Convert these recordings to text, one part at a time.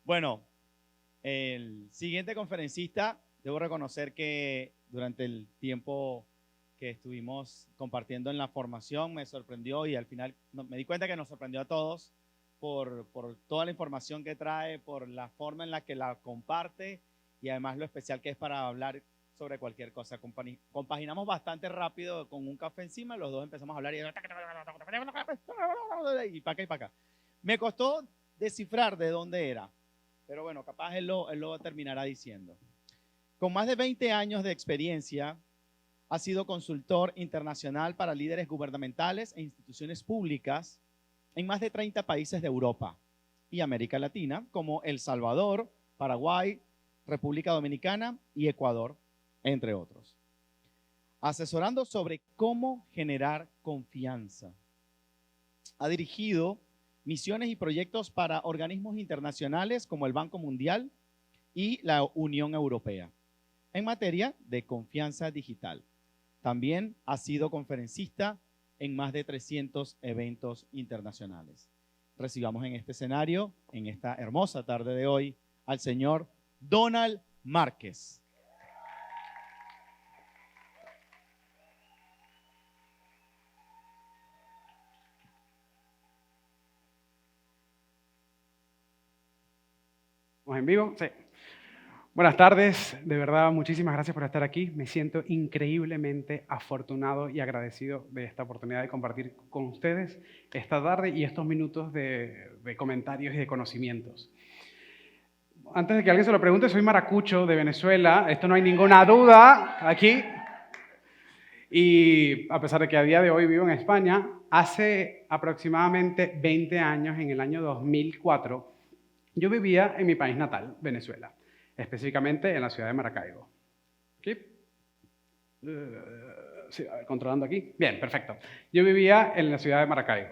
Bueno, el siguiente conferencista, debo reconocer que durante el tiempo que estuvimos compartiendo en la formación me sorprendió y al final me di cuenta que nos sorprendió a todos por toda la información que trae, por la forma en la que la comparte y además lo especial que es para hablar sobre cualquier cosa. Compaginamos bastante rápido con un café encima, los dos empezamos a hablar y para acá y para acá. Me costó descifrar de dónde era, pero bueno, capaz él lo terminará diciendo. Con más de 20 años de experiencia, ha sido consultor internacional para líderes gubernamentales e instituciones públicas en más de 30 países de Europa y América Latina, como El Salvador, Paraguay, República Dominicana y Ecuador, entre otros. Asesorando sobre cómo generar confianza. Ha dirigido misiones y proyectos para organismos internacionales como el Banco Mundial y la Unión Europea en materia de confianza digital. También ha sido conferencista en más de 300 eventos internacionales. Recibamos en este escenario, en esta hermosa tarde de hoy, al señor Donald Márquez. ¿Estamos en vivo? Sí. Buenas tardes, de verdad muchísimas gracias por estar aquí. Me siento increíblemente afortunado y agradecido de esta oportunidad de compartir con ustedes esta tarde y estos minutos de comentarios y de conocimientos. Antes de que alguien se lo pregunte, soy maracucho de Venezuela, esto no hay ninguna duda aquí. Y a pesar de que a día de hoy vivo en España, hace aproximadamente 20 años, en el año 2004, yo vivía en mi país natal, Venezuela. Específicamente en la ciudad de Maracaibo. ¿Aquí? Sí, a ver, controlando aquí. Bien, perfecto. Yo vivía en la ciudad de Maracaibo.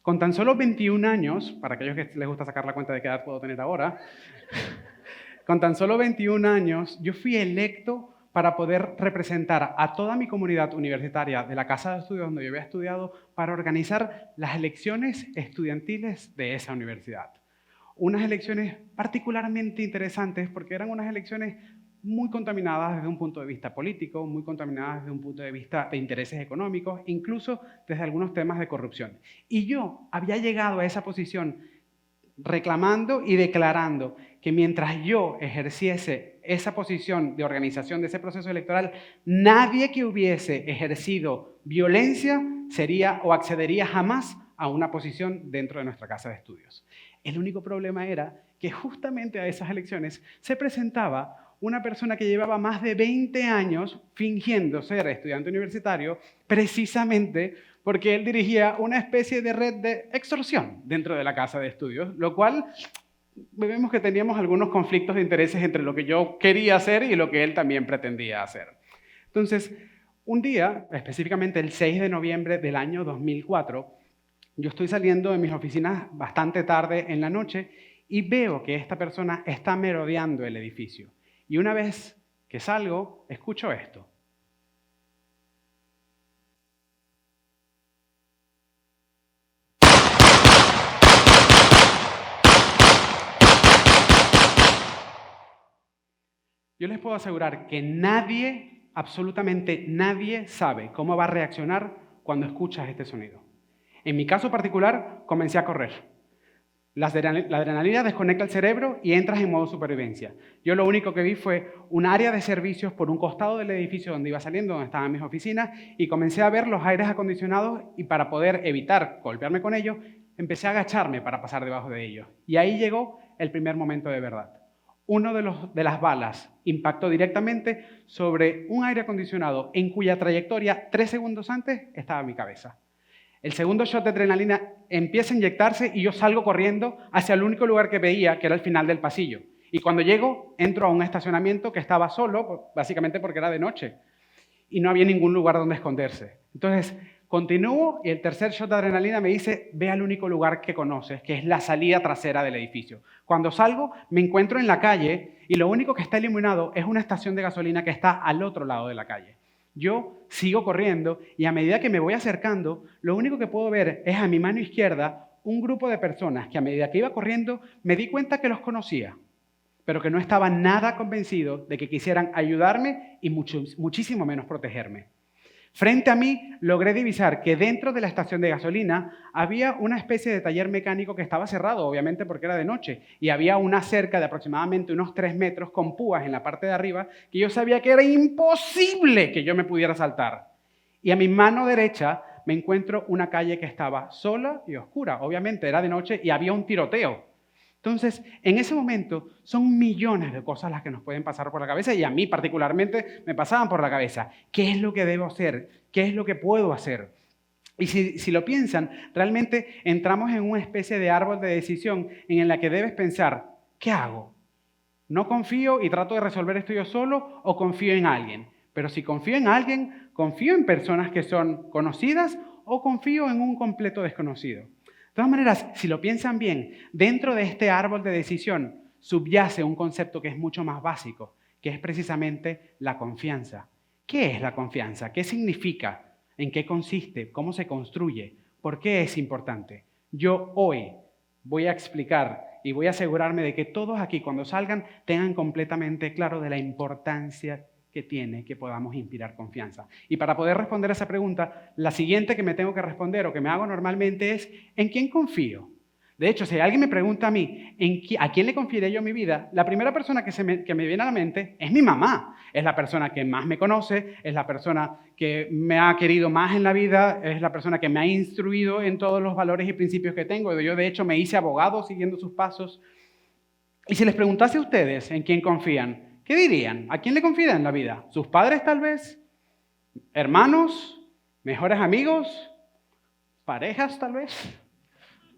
Con tan solo 21 años, para aquellos que les gusta sacar la cuenta de qué edad puedo tener ahora, con tan solo 21 años, yo fui electo para poder representar a toda mi comunidad universitaria de la casa de estudios donde yo había estudiado para organizar las elecciones estudiantiles de esa universidad. Unas elecciones particularmente interesantes porque eran unas elecciones muy contaminadas desde un punto de vista político, muy contaminadas desde un punto de vista de intereses económicos, incluso desde algunos temas de corrupción. Y yo había llegado a esa posición reclamando y declarando que mientras yo ejerciese esa posición de organización de ese proceso electoral, nadie que hubiese ejercido violencia sería o accedería jamás a una posición dentro de nuestra casa de estudios. El único problema era que justamente a esas elecciones se presentaba una persona que llevaba más de 20 años fingiendo ser estudiante universitario, precisamente porque él dirigía una especie de red de extorsión dentro de la casa de estudios, lo cual vemos que teníamos algunos conflictos de intereses entre lo que yo quería hacer y lo que él también pretendía hacer. Entonces, un día, específicamente el 6 de noviembre del año 2004, yo estoy saliendo de mis oficinas bastante tarde en la noche y veo que esta persona está merodeando el edificio. Y una vez que salgo, escucho esto. Yo les puedo asegurar que nadie, absolutamente nadie, sabe cómo va a reaccionar cuando escuchas este sonido. En mi caso particular, comencé a correr. La adrenalina desconecta el cerebro y entras en modo supervivencia. Yo lo único que vi fue un área de servicios por un costado del edificio donde iba saliendo, donde estaban mis oficinas, y comencé a ver los aires acondicionados y para poder evitar golpearme con ellos, empecé a agacharme para pasar debajo de ellos. Y ahí llegó el primer momento de verdad. Uno de las balas impactó directamente sobre un aire acondicionado en cuya trayectoria 3 segundos antes estaba mi cabeza. El segundo shot de adrenalina empieza a inyectarse y yo salgo corriendo hacia el único lugar que veía, que era el final del pasillo. Y cuando llego, entro a un estacionamiento que estaba solo, básicamente porque era de noche. Y no había ningún lugar donde esconderse. Entonces, continúo y el tercer shot de adrenalina me dice, ve al único lugar que conoces, que es la salida trasera del edificio. Cuando salgo, me encuentro en la calle y lo único que está iluminado es una estación de gasolina que está al otro lado de la calle. Yo sigo corriendo y a medida que me voy acercando, lo único que puedo ver es a mi mano izquierda un grupo de personas que a medida que iba corriendo me di cuenta que los conocía, pero que no estaba nada convencido de que quisieran ayudarme y muchísimo menos protegerme. Frente a mí logré divisar que dentro de la estación de gasolina había una especie de taller mecánico que estaba cerrado, obviamente porque era de noche, y había una cerca de aproximadamente unos 3 metros con púas en la parte de arriba que yo sabía que era imposible que yo me pudiera saltar. Y a mi mano derecha me encuentro una calle que estaba sola y oscura. Obviamente era de noche y había un tiroteo. Entonces, en ese momento son millones de cosas las que nos pueden pasar por la cabeza y a mí particularmente me pasaban por la cabeza. ¿Qué es lo que debo hacer? ¿Qué es lo que puedo hacer? Y si lo piensan, realmente entramos en una especie de árbol de decisión en la que debes pensar, ¿qué hago? ¿No confío y trato de resolver esto yo solo o confío en alguien? Pero si confío en alguien, ¿confío en personas que son conocidas o confío en un completo desconocido? De todas maneras, si lo piensan bien, dentro de este árbol de decisión subyace un concepto que es mucho más básico, que es precisamente la confianza. ¿Qué es la confianza? ¿Qué significa? ¿En qué consiste? ¿Cómo se construye? ¿Por qué es importante? Yo hoy voy a explicar y voy a asegurarme de que todos aquí cuando salgan tengan completamente claro de la importancia que tiene que podamos inspirar confianza. Y para poder responder a esa pregunta, la siguiente que me tengo que responder o que me hago normalmente es, ¿en quién confío? De hecho, si alguien me pregunta a mí, ¿a quién le confiaré yo mi vida? La primera persona que me viene a la mente es mi mamá. Es la persona que más me conoce, es la persona que me ha querido más en la vida, es la persona que me ha instruido en todos los valores y principios que tengo. Yo, de hecho, me hice abogado siguiendo sus pasos. Y si les preguntase a ustedes en quién confían, ¿qué dirían? ¿A quién le confían en la vida? ¿Sus padres tal vez? ¿Hermanos? ¿Mejores amigos? ¿Parejas tal vez?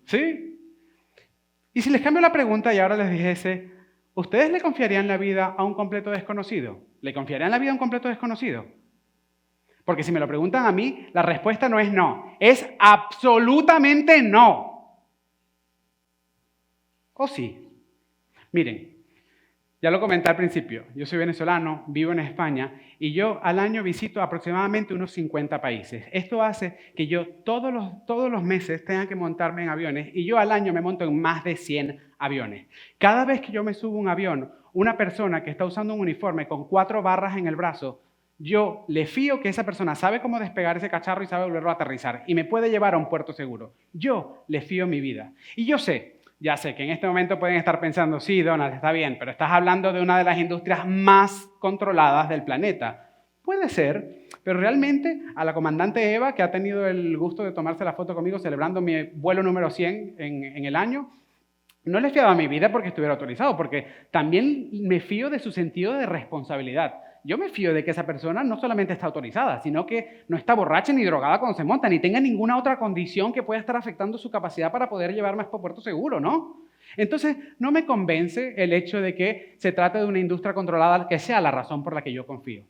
¿Sí? Y si les cambio la pregunta y ahora les dijese, ¿ustedes le confiarían la vida a un completo desconocido? ¿Le confiarían la vida a un completo desconocido? Porque si me lo preguntan a mí, la respuesta no es no, es absolutamente no. ¿O sí? Miren. Ya lo comenté al principio, yo soy venezolano, vivo en España y yo al año visito aproximadamente unos 50 países. Esto hace que yo todos los meses tenga que montarme en aviones y yo al año me monto en más de 100 aviones. Cada vez que yo me subo a un avión, una persona que está usando un uniforme con 4 barras en el brazo, yo le fío que esa persona sabe cómo despegar ese cacharro y sabe volverlo a aterrizar y me puede llevar a un puerto seguro. Yo le fío mi vida. Y yo sé, ya sé que en este momento pueden estar pensando, sí, Donald, está bien, pero estás hablando de una de las industrias más controladas del planeta. Puede ser, pero realmente a la comandante Eva, que ha tenido el gusto de tomarse la foto conmigo celebrando mi vuelo número 100 en el año, no le fiaba mi vida porque estuviera autorizado, porque también me fío de su sentido de responsabilidad. Yo me fío de que esa persona no solamente está autorizada, sino que no está borracha ni drogada cuando se monta, ni tenga ninguna otra condición que pueda estar afectando su capacidad para poder llevarme a puerto seguro, ¿no? Entonces, no me convence el hecho de que se trate de una industria controlada que sea la razón por la que yo confío.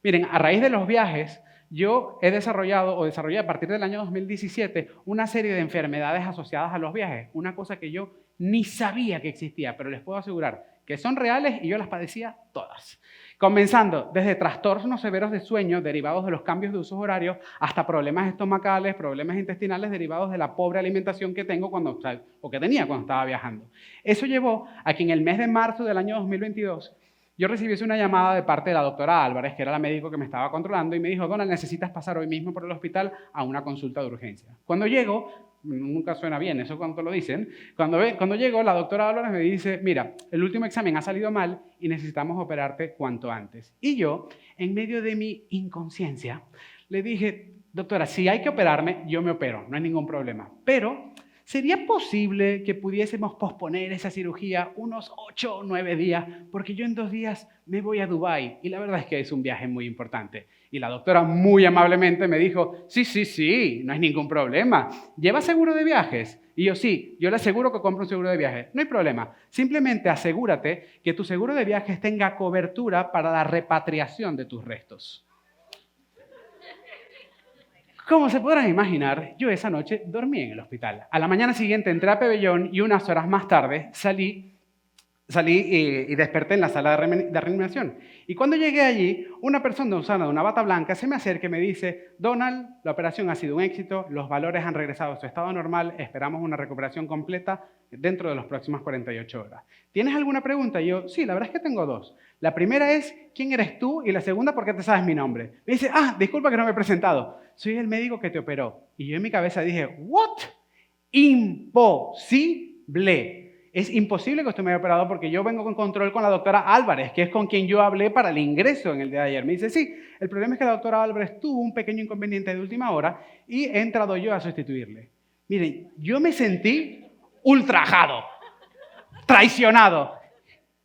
Miren, a raíz de los viajes, yo desarrollé a partir del año 2017 una serie de enfermedades asociadas a los viajes, una cosa que yo ni sabía que existía, pero les puedo asegurar que son reales y yo las padecía todas. Comenzando desde trastornos severos de sueño derivados de los cambios de usos horarios hasta problemas estomacales, problemas intestinales derivados de la pobre alimentación que tengo que tenía cuando estaba viajando. Eso llevó a que en el mes de marzo del año 2022 yo recibiese una llamada de parte de la doctora Álvarez, que era la médico que me estaba controlando, y me dijo, Donald, necesitas pasar hoy mismo por el hospital a una consulta de urgencia. Cuando llego, nunca suena bien eso cuando lo dicen, cuando llego, la doctora Álvarez me dice, mira, el último examen ha salido mal y necesitamos operarte cuanto antes. Y yo, en medio de mi inconsciencia, le dije, doctora, si hay que operarme, yo me opero, no hay ningún problema. Pero, ¿sería posible que pudiésemos posponer esa cirugía unos 8 o 9 días? Porque yo en 2 días me voy a Dubái y la verdad es que es un viaje muy importante. Y la doctora muy amablemente me dijo, sí, no hay ningún problema. ¿Lleva seguro de viajes? Y yo, sí, yo le aseguro que compro un seguro de viajes. No hay problema. Simplemente asegúrate que tu seguro de viajes tenga cobertura para la repatriación de tus restos. Como se podrán imaginar, yo esa noche dormí en el hospital. A la mañana siguiente entré a pabellón y unas horas más tarde salí salí y desperté en la sala de reanimación. Y cuando llegué allí, una persona usando una bata blanca se me acerca y me dice: Donald, la operación ha sido un éxito, los valores han regresado a su estado normal, esperamos una recuperación completa dentro de las próximas 48 horas. ¿Tienes alguna pregunta? Y yo, sí, la verdad es que tengo dos. La primera es, ¿quién eres tú? Y la segunda, ¿por qué te sabes mi nombre? Me dice, disculpa que no me he presentado. Soy el médico que te operó. Y yo en mi cabeza dije, ¿what? Imposible. Es imposible que usted me haya operado porque yo vengo con control con la doctora Álvarez, que es con quien yo hablé para el ingreso en el día de ayer. Me dice, sí, el problema es que la doctora Álvarez tuvo un pequeño inconveniente de última hora y he entrado yo a sustituirle. Miren, yo me sentí ultrajado, traicionado,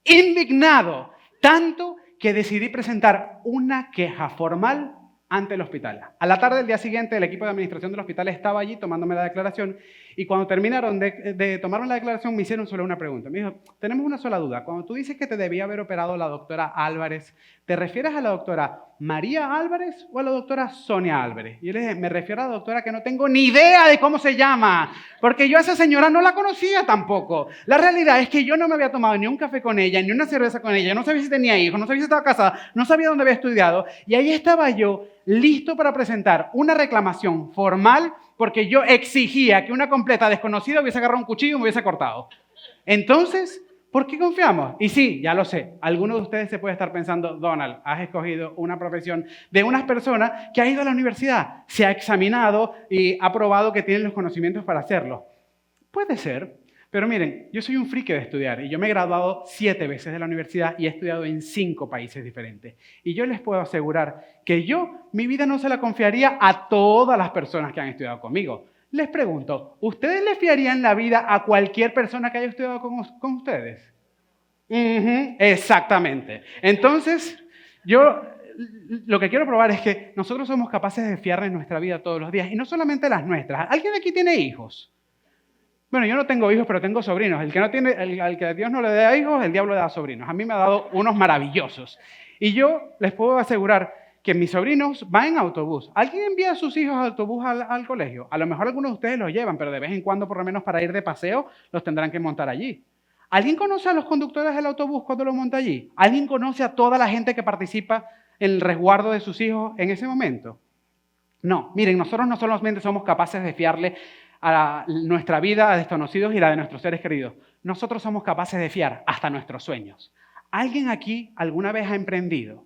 indignado, tanto que decidí presentar una queja formal ante el hospital. A la tarde del día siguiente, el equipo de administración del hospital estaba allí tomándome la declaración y cuando terminaron de tomarme la declaración me hicieron solo una pregunta. Me dijo, tenemos una sola duda. Cuando tú dices que te debía haber operado la doctora Álvarez, ¿te refieres a la doctora María Álvarez o a la doctora Sonia Álvarez? Y yo le dije, me refiero a la doctora que no tengo ni idea de cómo se llama, porque yo a esa señora no la conocía tampoco. La realidad es que yo no me había tomado ni un café con ella, ni una cerveza con ella, no sabía si tenía hijos, no sabía si estaba casada, no sabía dónde había estudiado, y ahí estaba yo, listo para presentar una reclamación formal porque yo exigía que una completa desconocida hubiese agarrado un cuchillo y me hubiese cortado. Entonces, ¿por qué confiamos? Y sí, ya lo sé, algunos de ustedes se puede estar pensando, Donald, has escogido una profesión de unas personas que ha ido a la universidad, se ha examinado y ha probado que tienen los conocimientos para hacerlo. Puede ser. Pero miren, yo soy un friki de estudiar y yo me he graduado 7 veces de la universidad y he estudiado en 5 países diferentes. Y yo les puedo asegurar que mi vida no se la confiaría a todas las personas que han estudiado conmigo. Les pregunto, ¿ustedes le fiarían la vida a cualquier persona que haya estudiado con ustedes? Exactamente. Entonces, yo lo que quiero probar es que nosotros somos capaces de fiar en nuestra vida todos los días y no solamente las nuestras. ¿Alguien de aquí tiene hijos? Bueno, yo no tengo hijos, pero tengo sobrinos. Al que Dios no le dé hijos, el diablo le da sobrinos. A mí me ha dado unos maravillosos. Y yo les puedo asegurar que mis sobrinos van en autobús. ¿Alguien envía a sus hijos al autobús al colegio? A lo mejor algunos de ustedes los llevan, pero de vez en cuando, por lo menos para ir de paseo, los tendrán que montar allí. ¿Alguien conoce a los conductores del autobús cuando lo monta allí? ¿Alguien conoce a toda la gente que participa en el resguardo de sus hijos en ese momento? No, miren, nosotros no solamente somos capaces de fiarle a nuestra vida a desconocidos y la de nuestros seres queridos. Nosotros somos capaces de fiar hasta nuestros sueños. ¿Alguien aquí alguna vez ha emprendido?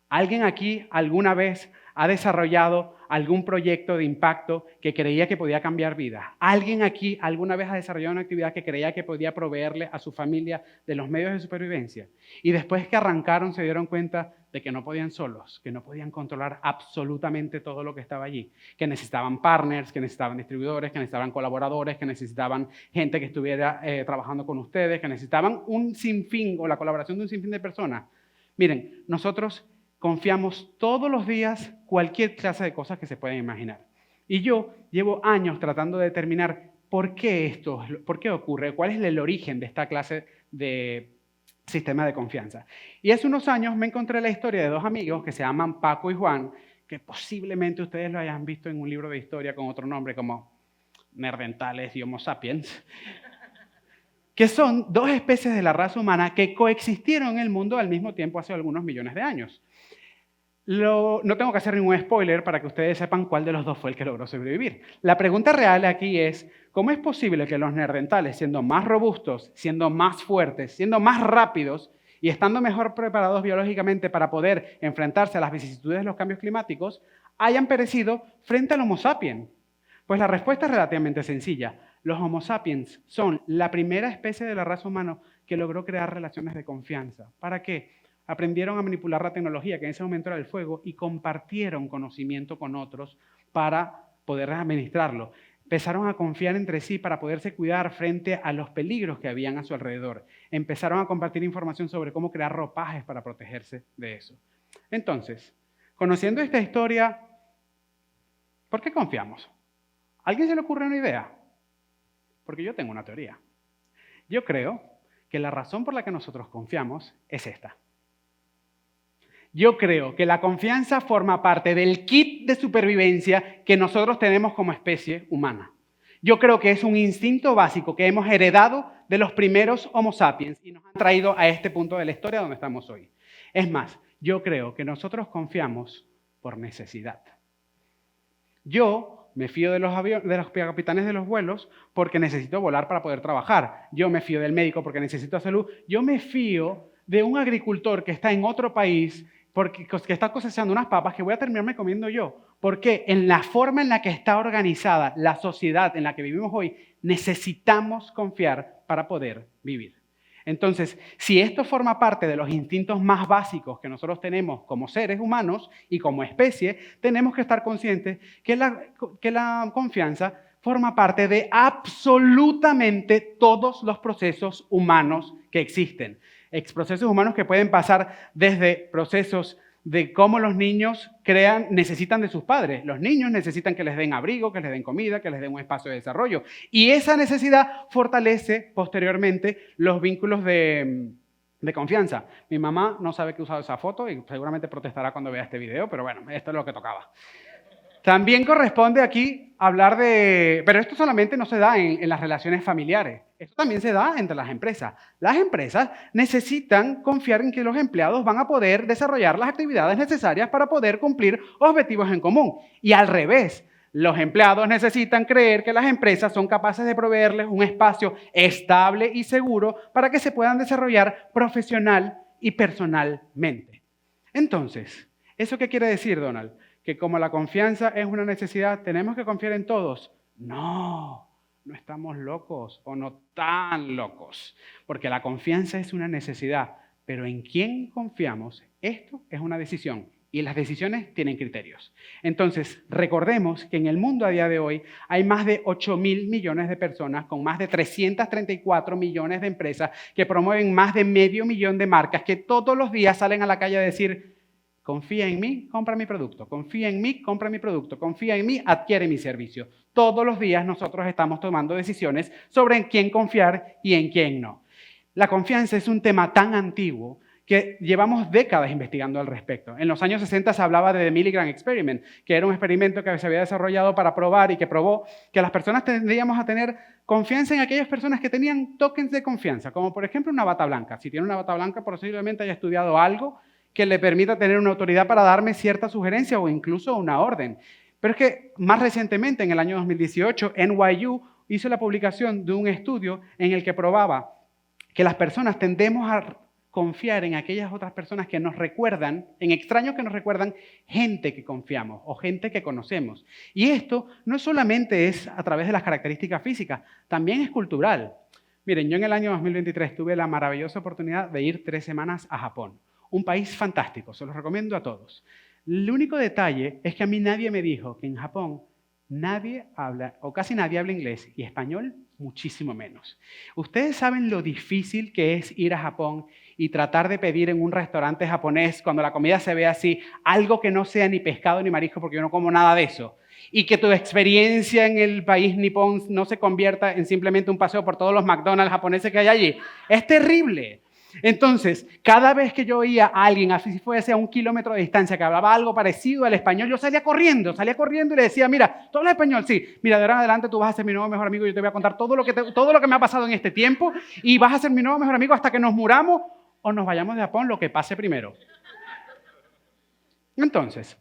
¿Alguien aquí alguna vez ha desarrollado algún proyecto de impacto que creía que podía cambiar vidas? ¿Alguien aquí alguna vez ha desarrollado una actividad que creía que podía proveerle a su familia de los medios de supervivencia? Y después que arrancaron se dieron cuenta de que no podían solos, que no podían controlar absolutamente todo lo que estaba allí, que necesitaban partners, que necesitaban distribuidores, que necesitaban colaboradores, que necesitaban gente que estuviera trabajando con ustedes, que necesitaban un sinfín o la colaboración de un sinfín de personas. Miren, nosotros confiamos todos los días cualquier clase de cosas que se puedan imaginar. Y yo llevo años tratando de determinar por qué ocurre, cuál es el origen de esta clase de sistema de confianza. Y hace unos años me encontré la historia de 2 amigos que se llaman Paco y Juan, que posiblemente ustedes lo hayan visto en un libro de historia con otro nombre como Neandertales y Homo sapiens, que son 2 especies de la raza humana que coexistieron en el mundo al mismo tiempo hace algunos millones de años. No tengo que hacer ningún spoiler para que ustedes sepan cuál de los 2 fue el que logró sobrevivir. La pregunta real aquí es, ¿cómo es posible que los neandertales, siendo más robustos, siendo más fuertes, siendo más rápidos y estando mejor preparados biológicamente para poder enfrentarse a las vicisitudes de los cambios climáticos, hayan perecido frente al Homo sapiens? Pues la respuesta es relativamente sencilla. Los Homo sapiens son la primera especie de la raza humana que logró crear relaciones de confianza. ¿Para qué? Aprendieron a manipular la tecnología, que en ese momento era el fuego, y compartieron conocimiento con otros para poder administrarlo. Empezaron a confiar entre sí para poderse cuidar frente a los peligros que habían a su alrededor. Empezaron a compartir información sobre cómo crear ropajes para protegerse de eso. Entonces, conociendo esta historia, ¿por qué confiamos? ¿A alguien se le ocurre una idea? Porque yo tengo una teoría. Yo creo que la razón por la que nosotros confiamos es esta. Yo creo que la confianza forma parte del kit de supervivencia que nosotros tenemos como especie humana. Yo creo que es un instinto básico que hemos heredado de los primeros Homo sapiens y nos han traído a este punto de la historia donde estamos hoy. Es más, yo creo que nosotros confiamos por necesidad. Yo me fío de los capitanes de los vuelos porque necesito volar para poder trabajar. Yo me fío del médico porque necesito salud. Yo me fío de un agricultor que está en otro país que está cosechando unas papas que voy a terminarme comiendo yo. Porque en la forma en la que está organizada la sociedad en la que vivimos hoy, necesitamos confiar para poder vivir. Entonces, si esto forma parte de los instintos más básicos que nosotros tenemos como seres humanos y como especie, tenemos que estar conscientes que la confianza forma parte de absolutamente todos los procesos humanos que existen. Procesos humanos que pueden pasar desde procesos de cómo los niños necesitan de sus padres. Los niños necesitan que les den abrigo, que les den comida, que les den un espacio de desarrollo. Y esa necesidad fortalece posteriormente los vínculos de confianza. Mi mamá no sabe que he usado esa foto y seguramente protestará cuando vea este video, pero bueno, esto es lo que tocaba. También corresponde aquí hablar de... Pero esto solamente no se da en las relaciones familiares. Esto también se da entre las empresas. Las empresas necesitan confiar en que los empleados van a poder desarrollar las actividades necesarias para poder cumplir objetivos en común. Y al revés, los empleados necesitan creer que las empresas son capaces de proveerles un espacio estable y seguro para que se puedan desarrollar profesional y personalmente. Entonces, ¿eso qué quiere decir, Donald? Que como la confianza es una necesidad, ¿tenemos que confiar en todos? No, no estamos locos o no tan locos, porque la confianza es una necesidad, pero en quién confiamos, esto es una decisión y las decisiones tienen criterios. Entonces, recordemos que en el mundo a día de hoy hay más de 8.000 millones de personas con más de 334 millones de empresas que promueven más de 500 millones de marcas que todos los días salen a la calle a decir: confía en mí, compra mi producto. Confía en mí, compra mi producto. Confía en mí, adquiere mi servicio. Todos los días nosotros estamos tomando decisiones sobre en quién confiar y en quién no. La confianza es un tema tan antiguo que llevamos décadas investigando al respecto. En los años 60 se hablaba de The Milgram Experiment, que era un experimento que se había desarrollado para probar y que probó que las personas tendríamos a tener confianza en aquellas personas que tenían tokens de confianza, como por ejemplo una bata blanca. Si tiene una bata blanca, posiblemente haya estudiado algo que le permita tener una autoridad para darme cierta sugerencia o incluso una orden. Pero es que más recientemente, en el año 2018, NYU hizo la publicación de un estudio en el que probaba que las personas tendemos a confiar en aquellas otras personas que nos recuerdan, en extraños que nos recuerdan, gente que confiamos o gente que conocemos. Y esto no solamente es a través de las características físicas, también es cultural. Miren, yo en el año 2023 tuve la maravillosa oportunidad de ir 3 semanas a Japón. Un país fantástico, se los recomiendo a todos. El único detalle es que a mí nadie me dijo que en Japón nadie habla, o casi nadie habla inglés, y español muchísimo menos. Ustedes saben lo difícil que es ir a Japón y tratar de pedir en un restaurante japonés, cuando la comida se ve así, algo que no sea ni pescado ni marisco, porque yo no como nada de eso. Y que tu experiencia en el país nipón no se convierta en simplemente un paseo por todos los McDonald's japoneses que hay allí. Es terrible. Entonces, cada vez que yo oía a alguien, así fuese a 1 kilómetro de distancia, que hablaba algo parecido al español, yo salía corriendo y le decía: mira, ¿tú hablas español? Sí. Mira, de ahora en adelante tú vas a ser mi nuevo mejor amigo y yo te voy a contar todo lo que me ha pasado en este tiempo y vas a ser mi nuevo mejor amigo hasta que nos muramos o nos vayamos de Japón, lo que pase primero. Entonces,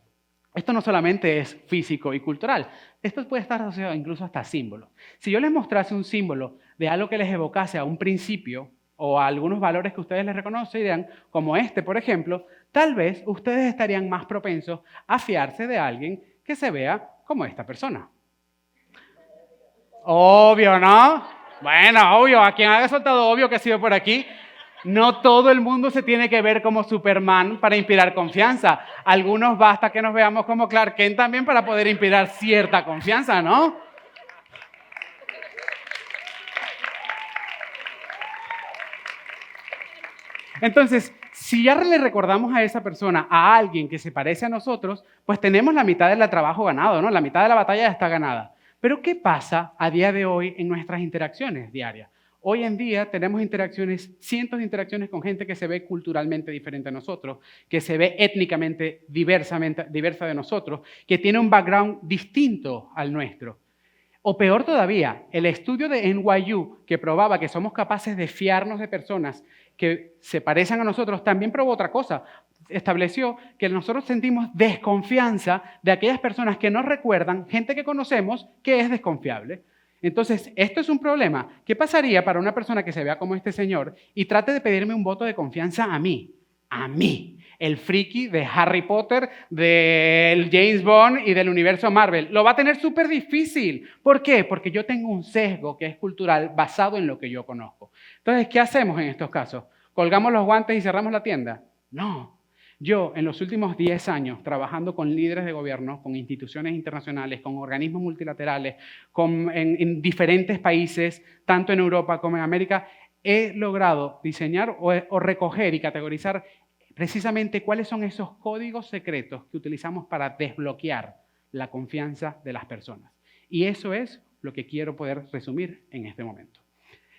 esto no solamente es físico y cultural, esto puede estar asociado incluso hasta a símbolos. Si yo les mostrase un símbolo de algo que les evocase a un principio o a algunos valores que ustedes les reconocerían, como este, por ejemplo, tal vez ustedes estarían más propensos a fiarse de alguien que se vea como esta persona. Obvio, ¿no? Bueno, obvio, a quien haya soltado obvio que ha sido por aquí. No todo el mundo se tiene que ver como Superman para inspirar confianza. Algunos basta que nos veamos como Clark Kent también para poder inspirar cierta confianza, ¿no? Entonces, si ya le recordamos a esa persona, a alguien que se parece a nosotros, pues tenemos la mitad del trabajo ganado, ¿no? La mitad de la batalla ya está ganada. Pero ¿qué pasa a día de hoy en nuestras interacciones diarias? Hoy en día tenemos cientos de interacciones con gente que se ve culturalmente diferente a nosotros, que se ve étnicamente diversa de nosotros, que tiene un background distinto al nuestro. O peor todavía, el estudio de NYU que probaba que somos capaces de fiarnos de personas que se parecen a nosotros, también probó otra cosa. Estableció que nosotros sentimos desconfianza de aquellas personas que nos recuerdan, gente que conocemos, que es desconfiable. Entonces, esto es un problema. ¿Qué pasaría para una persona que se vea como este señor y trate de pedirme un voto de confianza a mí? A mí, el friki de Harry Potter, del James Bond y del universo Marvel. Lo va a tener súper difícil. ¿Por qué? Porque yo tengo un sesgo que es cultural basado en lo que yo conozco. Entonces, ¿qué hacemos en estos casos? ¿Colgamos los guantes y cerramos la tienda? No. Yo, en los últimos 10 años, trabajando con líderes de gobierno, con instituciones internacionales, con organismos multilaterales, en diferentes países, tanto en Europa como en América, he logrado diseñar o recoger y categorizar precisamente cuáles son esos códigos secretos que utilizamos para desbloquear la confianza de las personas. Y eso es lo que quiero poder resumir en este momento.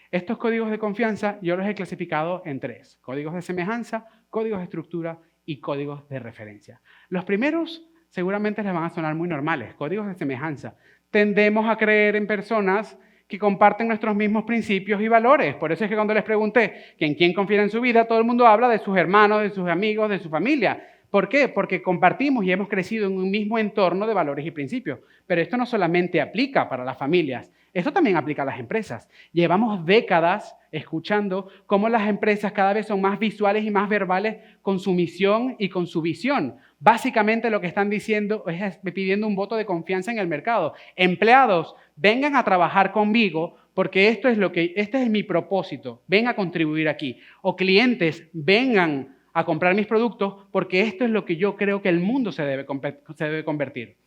Estos códigos de confianza yo los he clasificado en 3. Códigos de semejanza, códigos de estructura y códigos de referencia. Los primeros seguramente les van a sonar muy normales, códigos de semejanza. Tendemos a creer en personas que comparten nuestros mismos principios y valores. Por eso es que cuando les pregunté que en quién confía en su vida, todo el mundo habla de sus hermanos, de sus amigos, de su familia. ¿Por qué? Porque compartimos y hemos crecido en un mismo entorno de valores y principios. Pero esto no solamente aplica para las familias, esto también aplica a las empresas. Llevamos décadas escuchando cómo las empresas cada vez son más visuales y más verbales con su misión y con su visión. Básicamente lo que están diciendo es pidiendo un voto de confianza en el mercado. Empleados, vengan a trabajar conmigo porque este es mi propósito. Ven a contribuir aquí. O clientes, vengan a comprar mis productos porque esto es lo que yo creo que el mundo se debe convertir.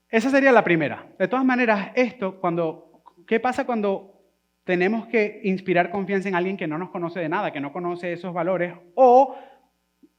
Esa sería la primera. De todas maneras, ¿qué pasa cuando tenemos que inspirar confianza en alguien que no nos conoce de nada, que no conoce esos valores? O,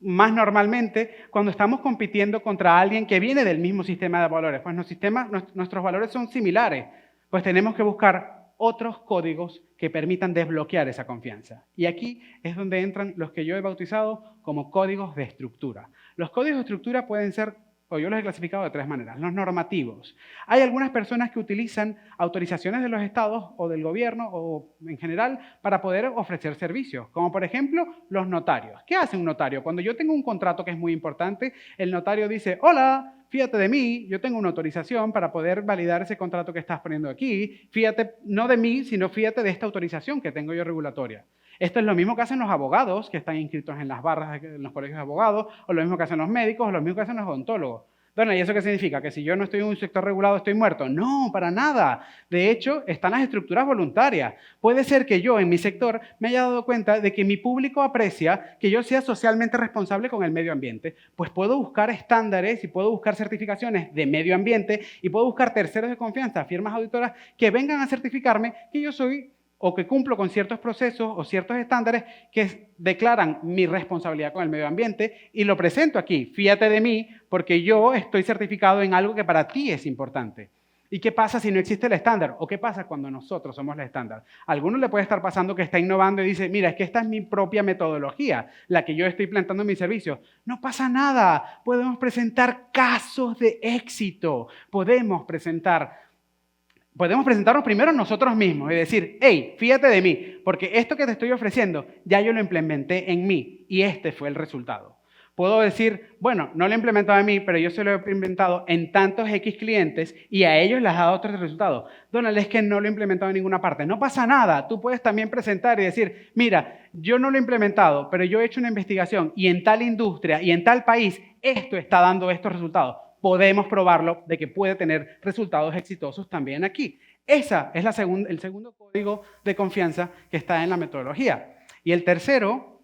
más normalmente, cuando estamos compitiendo contra alguien que viene del mismo sistema de valores. Pues nuestros valores son similares. Pues tenemos que buscar otros códigos que permitan desbloquear esa confianza. Y aquí es donde entran los que yo he bautizado como códigos de estructura. Los códigos de estructura pueden ser, o yo los he clasificado de 3 maneras. Los normativos. Hay algunas personas que utilizan autorizaciones de los estados o del gobierno o en general para poder ofrecer servicios, como por ejemplo los notarios. ¿Qué hace un notario? Cuando yo tengo un contrato que es muy importante, el notario dice, hola, fíjate de mí, yo tengo una autorización para poder validar ese contrato que estás poniendo aquí. Fíjate no de mí, sino fíjate de esta autorización que tengo yo regulatoria. Esto es lo mismo que hacen los abogados que están inscritos en las barras de los colegios de abogados, o lo mismo que hacen los médicos, o lo mismo que hacen los odontólogos. Bueno, ¿y eso qué significa? ¿Que si yo no estoy en un sector regulado estoy muerto? No, para nada. De hecho, están las estructuras voluntarias. Puede ser que yo en mi sector me haya dado cuenta de que mi público aprecia que yo sea socialmente responsable con el medio ambiente. Pues puedo buscar estándares y puedo buscar certificaciones de medio ambiente y puedo buscar terceros de confianza, firmas auditoras que vengan a certificarme que yo soy o que cumplo con ciertos procesos o ciertos estándares que declaran mi responsabilidad con el medio ambiente y lo presento aquí. Fíjate de mí porque yo estoy certificado en algo que para ti es importante. ¿Y qué pasa si no existe el estándar? ¿O qué pasa cuando nosotros somos el estándar? A algunos le puede estar pasando que está innovando y dice, mira, es que esta es mi propia metodología, la que yo estoy plantando en mi servicio. No pasa nada. Podemos presentar casos de éxito. Podemos presentarnos primero nosotros mismos y decir, hey, fíjate de mí, porque esto que te estoy ofreciendo ya yo lo implementé en mí y este fue el resultado. Puedo decir, bueno, no lo he implementado en mí, pero yo se lo he implementado en tantos X clientes y a ellos les ha dado otros resultados. Donald, es que no lo he implementado en ninguna parte. No pasa nada. Tú puedes también presentar y decir, mira, yo no lo he implementado, pero yo he hecho una investigación y en tal industria y en tal país esto está dando estos resultados. Podemos probarlo de que puede tener resultados exitosos también aquí. Ese es el segundo código de confianza que está en la metodología. Y el tercero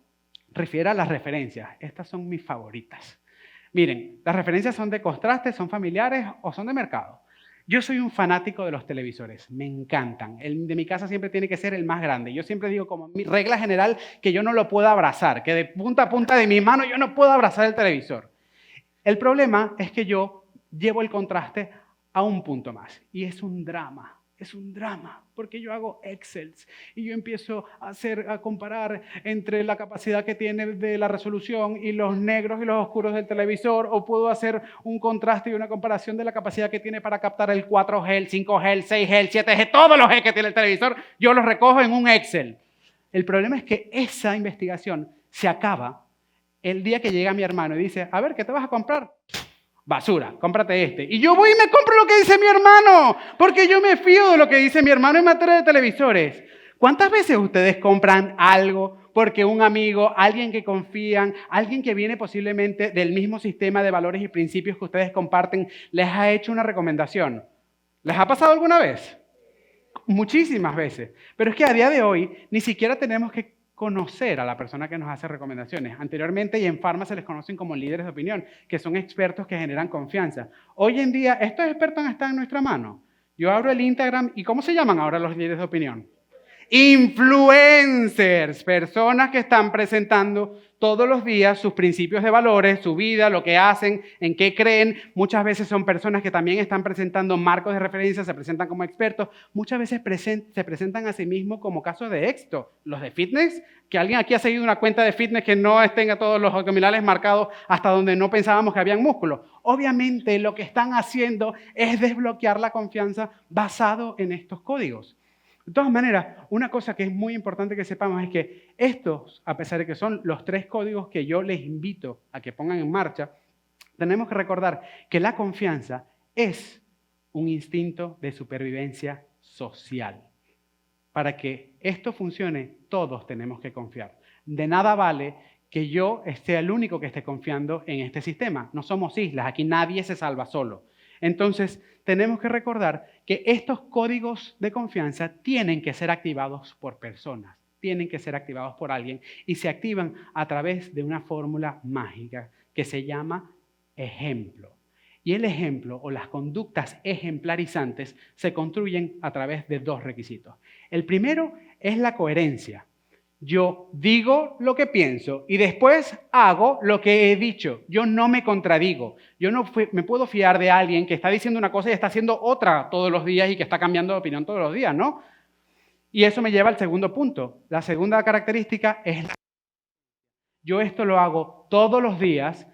refiere a las referencias. Estas son mis favoritas. Miren, las referencias son de contraste, son familiares o son de mercado. Yo soy un fanático de los televisores, me encantan. El de mi casa siempre tiene que ser el más grande. Yo siempre digo como mi regla general que yo no lo puedo abrazar, que de punta a punta de mi mano yo no puedo abrazar el televisor. El problema es que yo llevo el contraste a un punto más y es un drama. es un drama, porque yo hago Excels y yo empiezo a comparar entre la capacidad que tiene de la resolución y los negros y los oscuros del televisor, o puedo hacer un contraste y una comparación de la capacidad que tiene para captar el 4G, el 5G, el 6G, el 7G, todos los G que tiene el televisor, yo los recojo en un Excel. El problema es que esa investigación se acaba el día que llega mi hermano y dice, a ver, ¿qué te vas a comprar? Basura, cómprate este. Y yo voy y me compro lo que dice mi hermano, porque yo me fío de lo que dice mi hermano en materia de televisores. ¿Cuántas veces ustedes compran algo porque un amigo, alguien que confían, alguien que viene posiblemente del mismo sistema de valores y principios que ustedes comparten, les ha hecho una recomendación? ¿Les ha pasado alguna vez? Muchísimas veces. Pero es que a día de hoy ni siquiera tenemos que conocer a la persona que nos hace recomendaciones. Anteriormente y en Pharma se les conocen como líderes de opinión, que son expertos que generan confianza. Hoy en día estos expertos están en nuestra mano. Yo abro el Instagram y ¿cómo se llaman ahora los líderes de opinión? Influencers, personas que están presentando todos los días sus principios de valores, su vida, lo que hacen, en qué creen. Muchas veces son personas que también están presentando marcos de referencia, se presentan como expertos. Muchas veces se presentan a sí mismos como casos de éxito. Los de fitness, que alguien aquí ha seguido una cuenta de fitness que no tenga todos los abdominales marcados hasta donde no pensábamos que habían músculos. Obviamente lo que están haciendo es desbloquear la confianza basado en estos códigos. De todas maneras, una cosa que es muy importante que sepamos es que estos, a pesar de que son los 3 códigos que yo les invito a que pongan en marcha, tenemos que recordar que la confianza es un instinto de supervivencia social. Para que esto funcione, todos tenemos que confiar. De nada vale que yo sea el único que esté confiando en este sistema. No somos islas, aquí nadie se salva solo. Entonces, tenemos que recordar que estos códigos de confianza tienen que ser activados por personas, tienen que ser activados por alguien y se activan a través de una fórmula mágica que se llama ejemplo. Y el ejemplo o las conductas ejemplarizantes se construyen a través de 2 requisitos. El primero es la coherencia. Yo digo lo que pienso y después hago lo que he dicho. Yo no me contradigo. Yo no me puedo fiar de alguien que está diciendo una cosa y está haciendo otra todos los días y que está cambiando de opinión todos los días, ¿no? Y eso me lleva al segundo punto. La segunda característica es yo esto lo hago todos los días,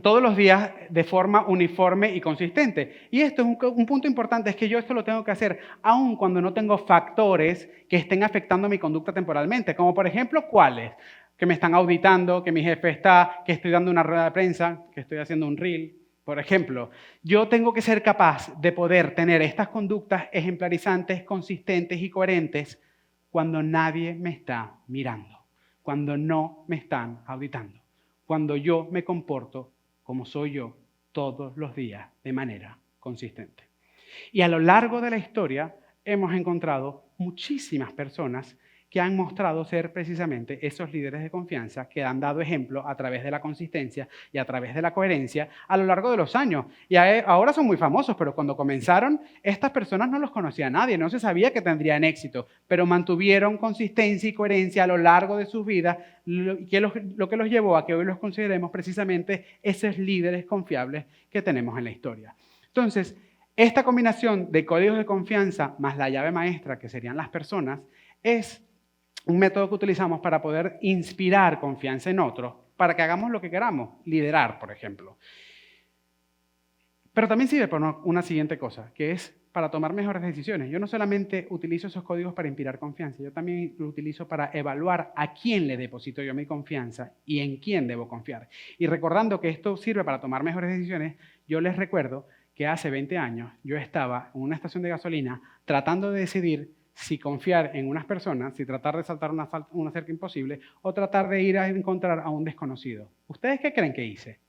todos los días de forma uniforme y consistente. Y esto es un punto importante, es que yo esto lo tengo que hacer aun cuando no tengo factores que estén afectando mi conducta temporalmente, como por ejemplo, ¿cuáles? Que me están auditando, que mi jefe está, que estoy dando una rueda de prensa, que estoy haciendo un reel. Por ejemplo, yo tengo que ser capaz de poder tener estas conductas ejemplarizantes, consistentes y coherentes cuando nadie me está mirando, cuando no me están auditando, cuando yo me comporto como soy yo todos los días de manera consistente. Y a lo largo de la historia hemos encontrado muchísimas personas que han mostrado ser precisamente esos líderes de confianza que han dado ejemplo a través de la consistencia y a través de la coherencia a lo largo de los años. Y ahora son muy famosos, pero cuando comenzaron, estas personas no los conocía nadie, no se sabía que tendrían éxito, pero mantuvieron consistencia y coherencia a lo largo de sus vidas, lo que los llevó a que hoy los consideremos precisamente esos líderes confiables que tenemos en la historia. Entonces, esta combinación de códigos de confianza más la llave maestra, que serían las personas, es un método que utilizamos para poder inspirar confianza en otros, para que hagamos lo que queramos, liderar, por ejemplo. Pero también sirve para una siguiente cosa, que es para tomar mejores decisiones. Yo no solamente utilizo esos códigos para inspirar confianza, yo también lo utilizo para evaluar a quién le deposito yo mi confianza y en quién debo confiar. Y recordando que esto sirve para tomar mejores decisiones, yo les recuerdo que hace 20 años yo estaba en una estación de gasolina tratando de decidir si confiar en unas personas, si tratar de saltar una cerca imposible o tratar de ir a encontrar a un desconocido. ¿Ustedes qué creen que hice?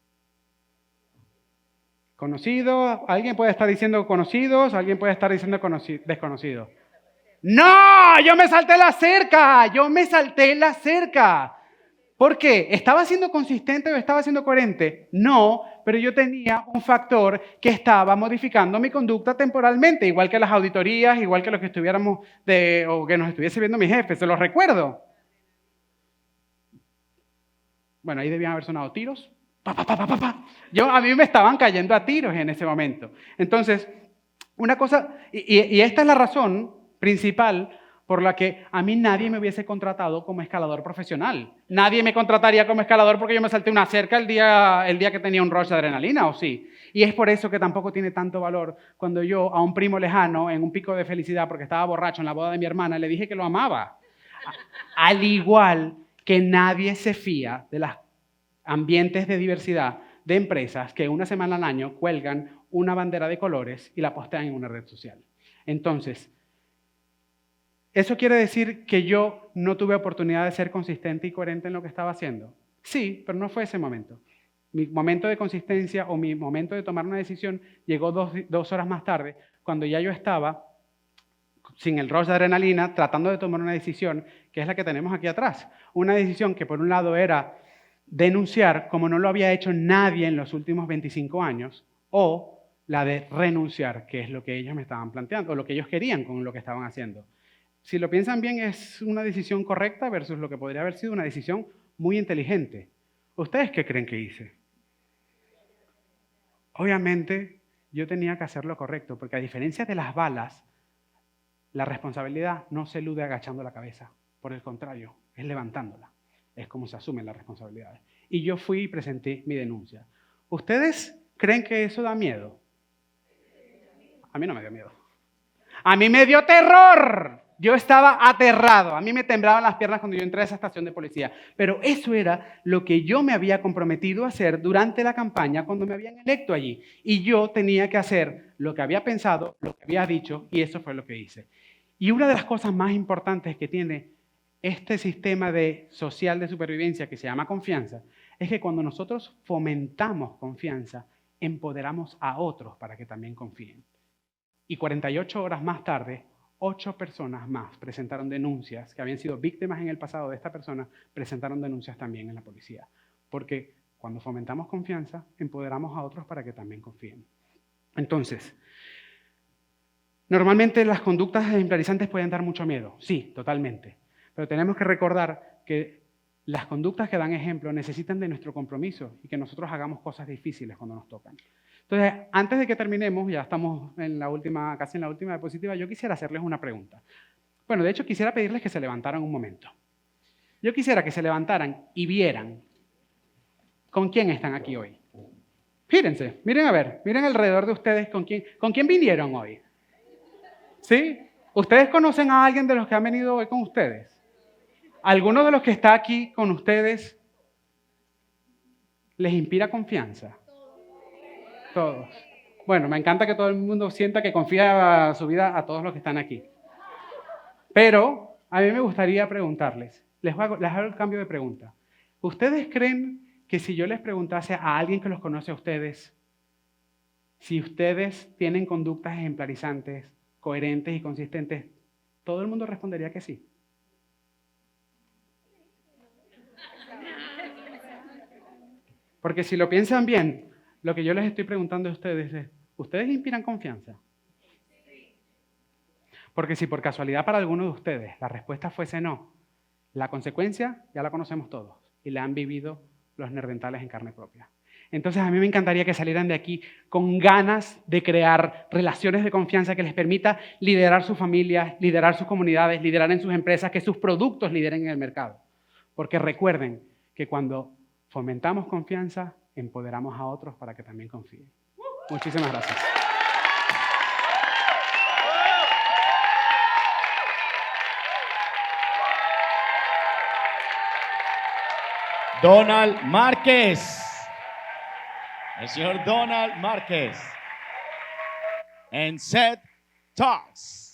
¿Conocido? ¿Alguien puede estar diciendo conocidos? ¿Alguien puede estar diciendo desconocidos? ¡No! ¡Yo me salté la cerca! ¡Yo me salté la cerca! ¿Por qué? ¿Estaba siendo consistente o estaba siendo coherente? No, pero yo tenía un factor que estaba modificando mi conducta temporalmente, igual que las auditorías, igual que los que estuviéramos o que nos estuviese viendo mi jefe, se los recuerdo. Bueno, ahí debían haber sonado tiros. A mí me estaban cayendo a tiros en ese momento. Entonces, Una cosa, y esta es la razón principal por la que a mí nadie me hubiese contratado como escalador profesional. Nadie me contrataría como escalador porque yo me salté una cerca el día que tenía un rush de adrenalina, ¿o sí? Y es por eso que tampoco tiene tanto valor cuando yo a un primo lejano, en un pico de felicidad porque estaba borracho en la boda de mi hermana, le dije que lo amaba. Al igual que nadie se fía de los ambientes de diversidad de empresas que una semana al año cuelgan una bandera de colores y la postean en una red social. Entonces, ¿eso quiere decir que yo no tuve oportunidad de ser consistente y coherente en lo que estaba haciendo? Sí, pero no fue ese momento. Mi momento de consistencia o mi momento de tomar una decisión llegó dos horas más tarde, cuando ya yo estaba sin el rush de adrenalina, tratando de tomar una decisión, que es la que tenemos aquí atrás. Una decisión que por un lado era denunciar, como no lo había hecho nadie en los últimos 25 años, o la de renunciar, que es lo que ellos me estaban planteando, o lo que ellos querían con lo que estaban haciendo. Si lo piensan bien, es una decisión correcta versus lo que podría haber sido una decisión muy inteligente. ¿Ustedes qué creen que hice? Obviamente, yo tenía que hacer lo correcto, porque a diferencia de las balas, la responsabilidad no se elude agachando la cabeza. Por el contrario, es levantándola. Es como se asumen las responsabilidades. Y yo fui y presenté mi denuncia. ¿Ustedes creen que eso da miedo? A mí no me dio miedo. A mí me dio terror. Yo estaba aterrado. A mí me temblaban las piernas cuando yo entré a esa estación de policía. Pero eso era lo que yo me había comprometido a hacer durante la campaña cuando me habían electo allí. Y yo tenía que hacer lo que había pensado, lo que había dicho, y eso fue lo que hice. Y una de las cosas más importantes que tiene este sistema social de supervivencia que se llama confianza es que cuando nosotros fomentamos confianza, empoderamos a otros para que también confíen. Y 48 horas más tarde, 8 personas más presentaron denuncias, que habían sido víctimas en el pasado de esta persona, presentaron denuncias también en la policía. Porque cuando fomentamos confianza, empoderamos a otros para que también confíen. Entonces, normalmente las conductas ejemplarizantes pueden dar mucho miedo. Sí, totalmente. Pero tenemos que recordar que las conductas que dan ejemplo necesitan de nuestro compromiso y que nosotros hagamos cosas difíciles cuando nos tocan. Entonces, antes de que terminemos, ya estamos casi en la última diapositiva, yo quisiera hacerles una pregunta. Bueno, de hecho, quisiera pedirles que se levantaran un momento. Yo quisiera que se levantaran y vieran con quién están aquí hoy. Fíjense, miren a ver, miren alrededor de ustedes con quién vinieron hoy. ¿Sí? ¿Ustedes conocen a alguien de los que han venido hoy con ustedes? ¿Alguno de los que está aquí con ustedes les inspira confianza? Todos. Bueno, me encanta que todo el mundo sienta que confía su vida a todos los que están aquí. Pero a mí me gustaría preguntarles, les hago el cambio de pregunta. ¿Ustedes creen que si yo les preguntase a alguien que los conoce a ustedes, si ustedes tienen conductas ejemplarizantes, coherentes y consistentes, todo el mundo respondería que sí? Porque si lo piensan bien, lo que yo les estoy preguntando a ustedes es, ¿ustedes inspiran confianza? Porque si por casualidad para alguno de ustedes la respuesta fuese no, la consecuencia ya la conocemos todos y la han vivido los neandertales en carne propia. Entonces a mí me encantaría que salieran de aquí con ganas de crear relaciones de confianza que les permita liderar sus familias, liderar sus comunidades, liderar en sus empresas, que sus productos lideren en el mercado. Porque recuerden que cuando fomentamos confianza, empoderamos a otros para que también confíen. Muchísimas gracias. Donald Márquez. El señor Donald Márquez. En SET Talks.